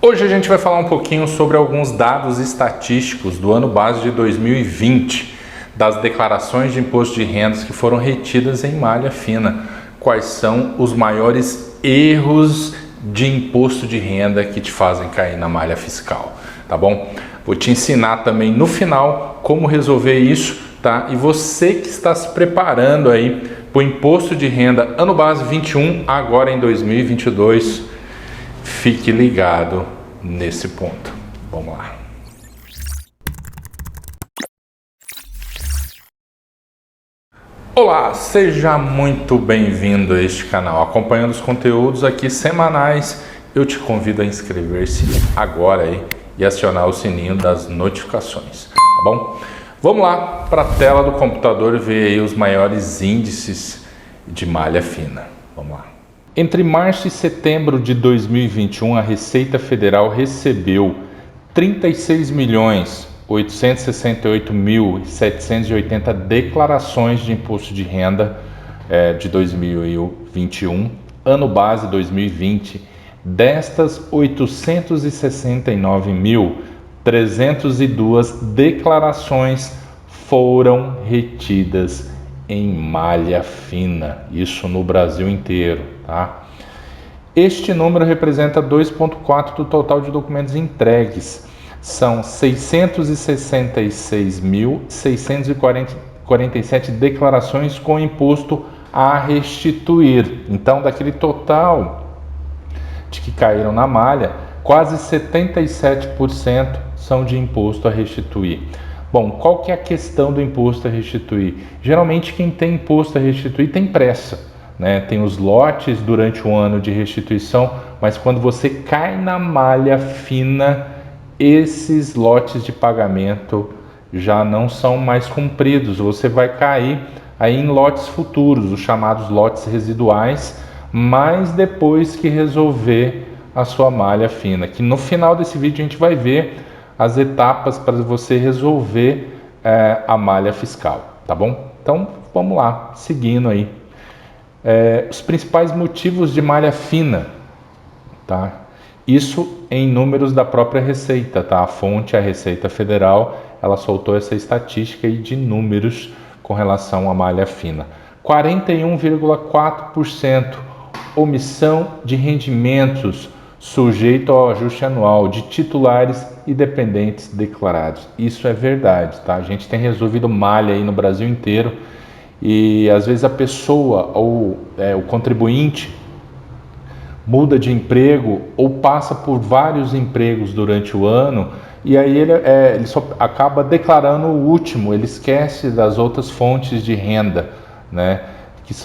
Hoje a gente vai falar um pouquinho sobre alguns dados estatísticos do ano base de 2020, das declarações de imposto de rendas que foram retidas em malha fina. Quais são os maiores erros de imposto de renda que te fazem cair na malha fiscal, tá bom? Vou te ensinar também no final como resolver isso, tá? E você que está se preparando aí para o imposto de renda ano base 21, agora em 2022, fique ligado nesse ponto. Vamos lá. Olá, seja muito bem-vindo a este canal. Acompanhando os conteúdos aqui semanais, eu te convido a inscrever-se agora aí e acionar o sininho das notificações, tá bom? Vamos lá para a tela do computador e ver aí os maiores índices de malha fina. Vamos lá. Entre março e setembro de 2021, a Receita Federal recebeu 36.868.780 declarações de imposto de renda de 2021, ano base 2020. Destas, 869.302 declarações foram retidas em malha fina, isso no Brasil inteiro, tá? Este número representa 2,4% do total de documentos entregues. São 666.647 declarações com imposto a restituir. Então, daquele total de que caíram na malha, quase 77% são de imposto a restituir. Bom, qual que é a questão do imposto a restituir? Geralmente quem tem imposto a restituir tem pressa, né? Tem os lotes durante o ano de restituição, mas quando você cai na malha fina, esses lotes de pagamento já não são mais cumpridos. Você vai cair aí em lotes futuros, os chamados lotes residuais, mas depois que resolver a sua malha fina, que no final desse vídeo a gente vai ver as etapas para você resolver a malha fiscal, tá bom? Então vamos lá, seguindo aí. Os principais motivos de malha fina, tá? Isso em números da própria Receita, tá? A fonte é a Receita Federal, ela soltou essa estatística aí de números com relação à malha fina. 41,4% omissão de rendimentos sujeito ao ajuste anual de titulares e dependentes declarados. Isso é verdade, tá? A gente tem resolvido malha aí no Brasil inteiro e às vezes a pessoa ou o contribuinte muda de emprego ou passa por vários empregos durante o ano e aí ele só acaba declarando o último, ele esquece das outras fontes de renda, né? Que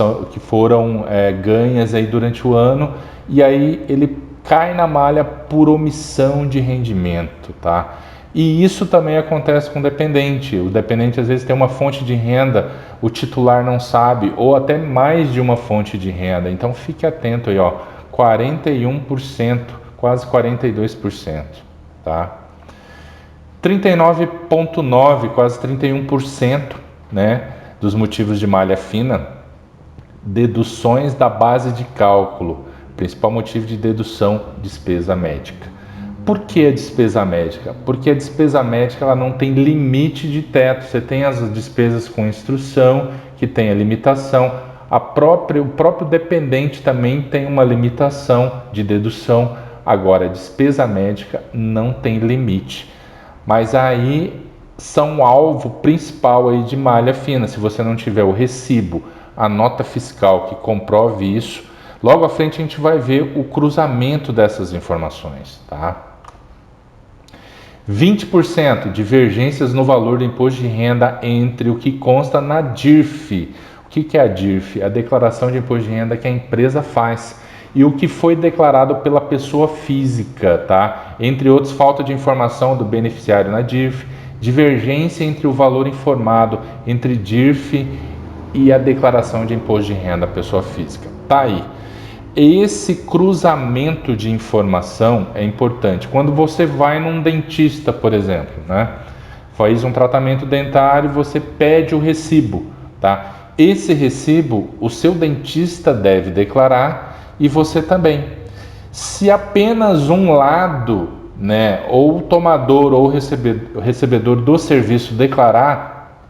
foram ganhas aí durante o ano e aí ele cai na malha por omissão de rendimento, tá? E isso também acontece com o dependente. O dependente às vezes tem uma fonte de renda, o titular não sabe, ou até mais de uma fonte de renda. Então fique atento aí, ó, 41%, quase 42%, tá? 39,9%, quase 31%, né, dos motivos de malha fina, deduções da base de cálculo. Principal motivo de dedução, despesa médica. Por que a despesa médica? Porque a despesa médica ela não tem limite de teto. Você tem as despesas com instrução, que tem a limitação. O próprio dependente também tem uma limitação de dedução. Agora, a despesa médica não tem limite. Mas aí são alvo principal aí de malha fina. Se você não tiver o recibo, a nota fiscal que comprove isso, logo à frente a gente vai ver o cruzamento dessas informações, tá? 20% divergências no valor do imposto de renda entre o que consta na DIRF. O que é a DIRF? A declaração de imposto de renda que a empresa faz. E o que foi declarado pela pessoa física, tá? Entre outros, falta de informação do beneficiário na DIRF, divergência entre o valor informado entre DIRF e a declaração de imposto de renda da pessoa física. Tá aí. Esse cruzamento de informação é importante. Quando você vai num dentista, por exemplo, né? Faz um tratamento dentário, você pede o recibo, tá? Esse recibo, o seu dentista deve declarar e você também. Se apenas um lado, né, ou o tomador ou o recebedor do serviço declarar,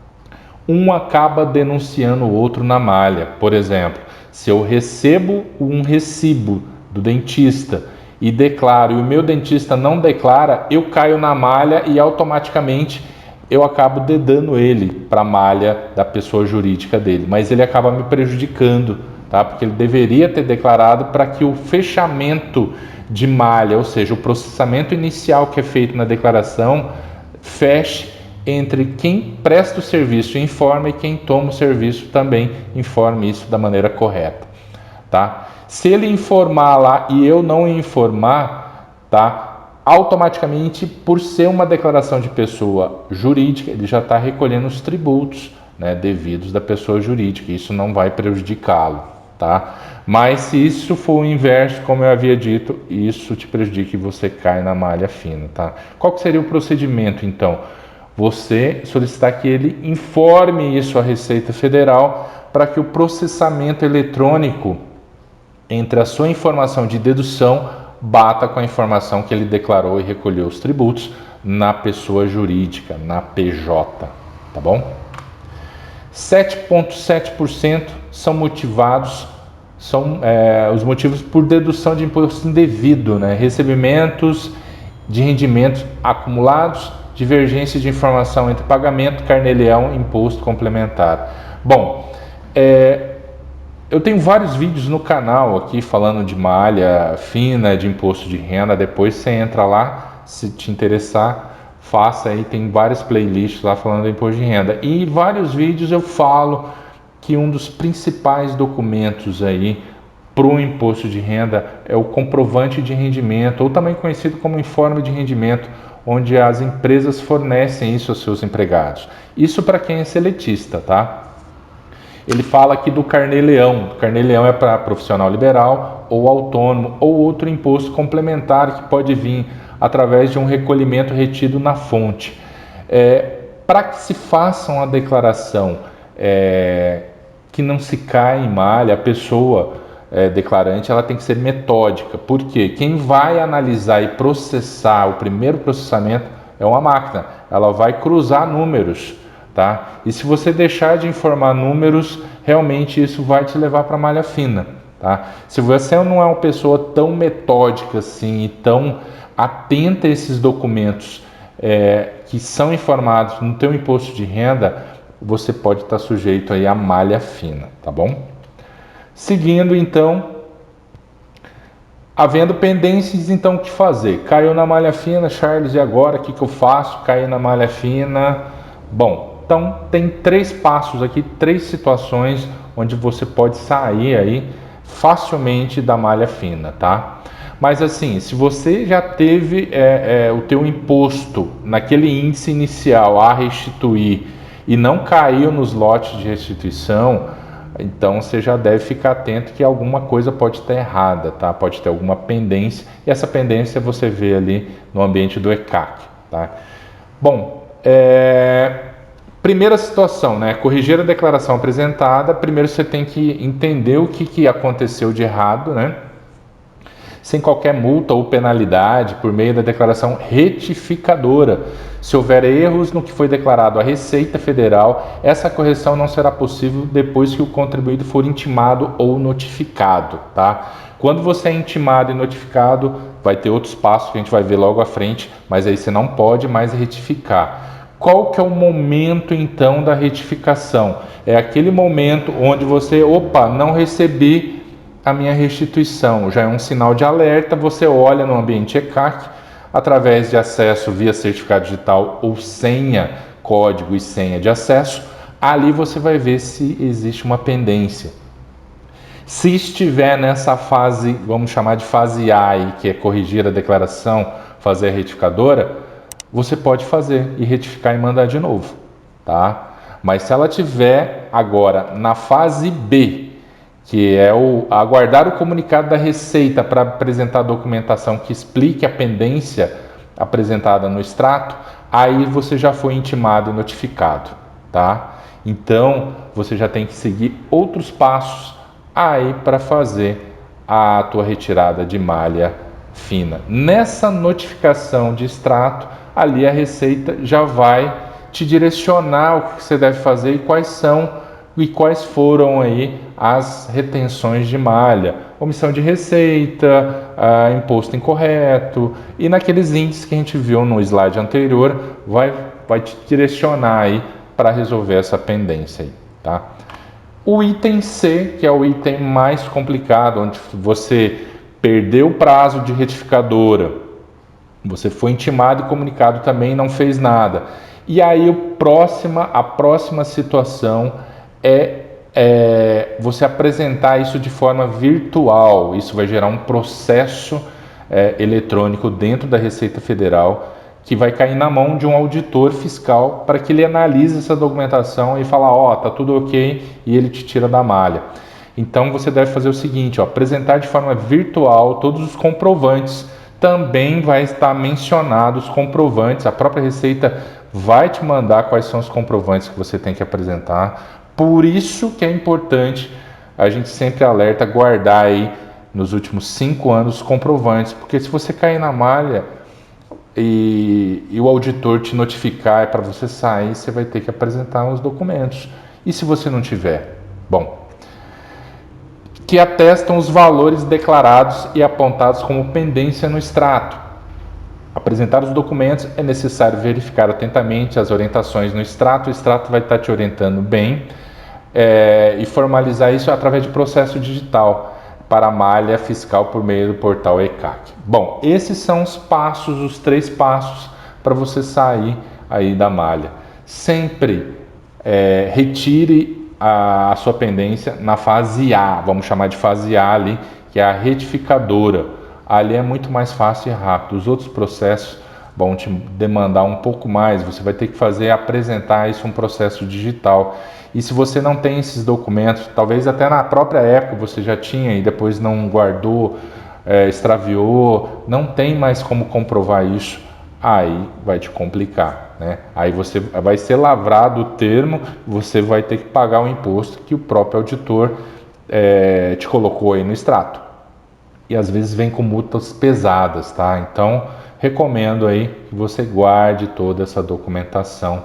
um acaba denunciando o outro na malha. Por exemplo, se eu recebo um recibo do dentista e declaro, e o meu dentista não declara, eu caio na malha e automaticamente eu acabo dedando ele para a malha da pessoa jurídica dele, mas ele acaba me prejudicando, tá? Porque ele deveria ter declarado para que o fechamento de malha, ou seja, o processamento inicial que é feito na declaração, feche entre quem presta o serviço e informa e quem toma o serviço também informe isso da maneira correta, tá? Se ele informar lá e eu não informar, tá? Automaticamente, por ser uma declaração de pessoa jurídica, ele já está recolhendo os tributos, né, devidos da pessoa jurídica. Isso não vai prejudicá-lo, tá? Mas se isso for o inverso, como eu havia dito, isso te prejudica e você cai na malha fina, tá? Qual que seria o procedimento, então? Você solicitar que ele informe isso à Receita Federal para que o processamento eletrônico entre a sua informação de dedução bata com a informação que ele declarou e recolheu os tributos na pessoa jurídica, na PJ, tá bom? 7,7% são motivados, os motivos por dedução de imposto indevido, né? Recebimentos de rendimentos acumulados, divergência de informação entre pagamento, carnê-leão e imposto complementar. Bom, eu tenho vários vídeos no canal aqui falando de malha fina, de imposto de renda. Depois você entra lá, se te interessar, faça aí. Tem várias playlists lá falando de imposto de renda. E em vários vídeos eu falo que um dos principais documentos aí para o imposto de renda é o comprovante de rendimento, ou também conhecido como informe de rendimento, onde as empresas fornecem isso aos seus empregados. Isso para quem é seletista, tá? Ele fala aqui do carnê-leão. Carnê-leão é para profissional liberal ou autônomo ou outro imposto complementar que pode vir através de um recolhimento retido na fonte. Para que se faça uma declaração que não se cai em malha, a pessoa declarante ela tem que ser metódica. Por quê? Quem vai analisar e processar o primeiro processamento é uma máquina. Ela vai cruzar números. Tá? E se você deixar de informar números, realmente isso vai te levar para a malha fina. Tá? Se você não é uma pessoa tão metódica assim e tão atenta a esses documentos que são informados no teu imposto de renda, você pode estar sujeito aí à malha fina, tá bom? Seguindo então, havendo pendências, então o que fazer? Caiu na malha fina, Charles, e agora o que eu faço? Caí na malha fina. Bom, então tem 3 passos aqui, 3 situações onde você pode sair aí facilmente da malha fina, tá? Mas assim, se você já teve o teu imposto naquele índice inicial a restituir e não caiu nos lotes de restituição, então você já deve ficar atento que alguma coisa pode estar errada, tá? Pode ter alguma pendência e essa pendência você vê ali no ambiente do ECAC, tá? Bom, primeira situação, né? Corrigir a declaração apresentada. Primeiro você tem que entender o que aconteceu de errado, né? Sem qualquer multa ou penalidade, por meio da declaração retificadora. Se houver erros no que foi declarado à Receita Federal, essa correção não será possível depois que o contribuinte for intimado ou notificado, tá? Quando você é intimado e notificado, vai ter outros passos que a gente vai ver logo à frente, mas aí você não pode mais retificar. Qual que é o momento então da retificação? É aquele momento onde você, não recebi a minha restituição, já é um sinal de alerta, você olha no ambiente ECAC, através de acesso via certificado digital ou senha, código e senha de acesso, ali você vai ver se existe uma pendência. Se estiver nessa fase, vamos chamar de fase A, que é corrigir a declaração, fazer a retificadora, você pode fazer e retificar e mandar de novo, tá? Mas se ela tiver agora na fase B, que é aguardar o comunicado da Receita para apresentar a documentação que explique a pendência apresentada no extrato, aí você já foi intimado e notificado, tá? Então, você já tem que seguir outros passos aí para fazer a tua retirada de malha fina. Nessa notificação de extrato, ali a Receita já vai te direcionar o que você deve fazer e quais foram aí as retenções de malha, omissão de receita, imposto incorreto, e naqueles índices que a gente viu no slide anterior, vai te direcionar aí para resolver essa pendência aí, tá? O item C, que é o item mais complicado, onde você perdeu o prazo de retificadora, você foi intimado e comunicado também e não fez nada. E aí a próxima situação é você apresentar isso de forma virtual. Isso vai gerar um processo eletrônico dentro da Receita Federal que vai cair na mão de um auditor fiscal para que ele analise essa documentação e falar, ó, tá tudo ok, e ele te tira da malha. Então você deve fazer o seguinte, ó, apresentar de forma virtual todos os comprovantes. Também vai estar mencionados os comprovantes, a própria Receita vai te mandar quais são os comprovantes que você tem que apresentar. Por isso que é importante a gente sempre alerta guardar aí nos últimos 5 anos os comprovantes, porque se você cair na malha e o auditor te notificar para você sair, você vai ter que apresentar os documentos. E se você não tiver? Bom, que atestam os valores declarados e apontados como pendência no extrato. Apresentar os documentos, é necessário verificar atentamente as orientações no extrato. O extrato vai estar te orientando bem e formalizar isso através de processo digital para a malha fiscal por meio do portal ECAC. Bom, esses são os 3 passos para você sair aí da malha. Sempre retire a sua pendência na fase A, vamos chamar de fase A ali, que é a retificadora. Ali é muito mais fácil e rápido. Os outros processos vão te demandar um pouco mais, você vai ter que apresentar isso um processo digital. E se você não tem esses documentos, talvez até na própria época você já tinha e depois não guardou, extraviou, não tem mais como comprovar isso, aí vai te complicar, né? Aí você vai ser lavrado o termo, você vai ter que pagar o imposto que o próprio auditor te colocou aí no extrato. E às vezes vem com multas pesadas, tá? Então, recomendo aí que você guarde toda essa documentação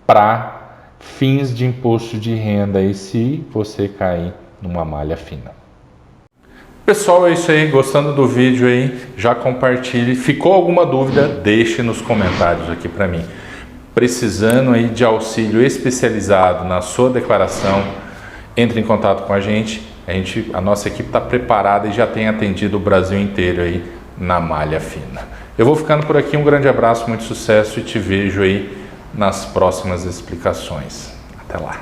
para fins de imposto de renda aí, se você cair numa malha fina. Pessoal, é isso aí. Gostando do vídeo aí, já compartilhe. Ficou alguma dúvida? Deixe nos comentários aqui para mim. Precisando aí de auxílio especializado na sua declaração, entre em contato com a gente. A nossa equipe está preparada e já tem atendido o Brasil inteiro aí na malha fina. Eu vou ficando por aqui, um grande abraço, muito sucesso e te vejo aí nas próximas explicações. Até lá!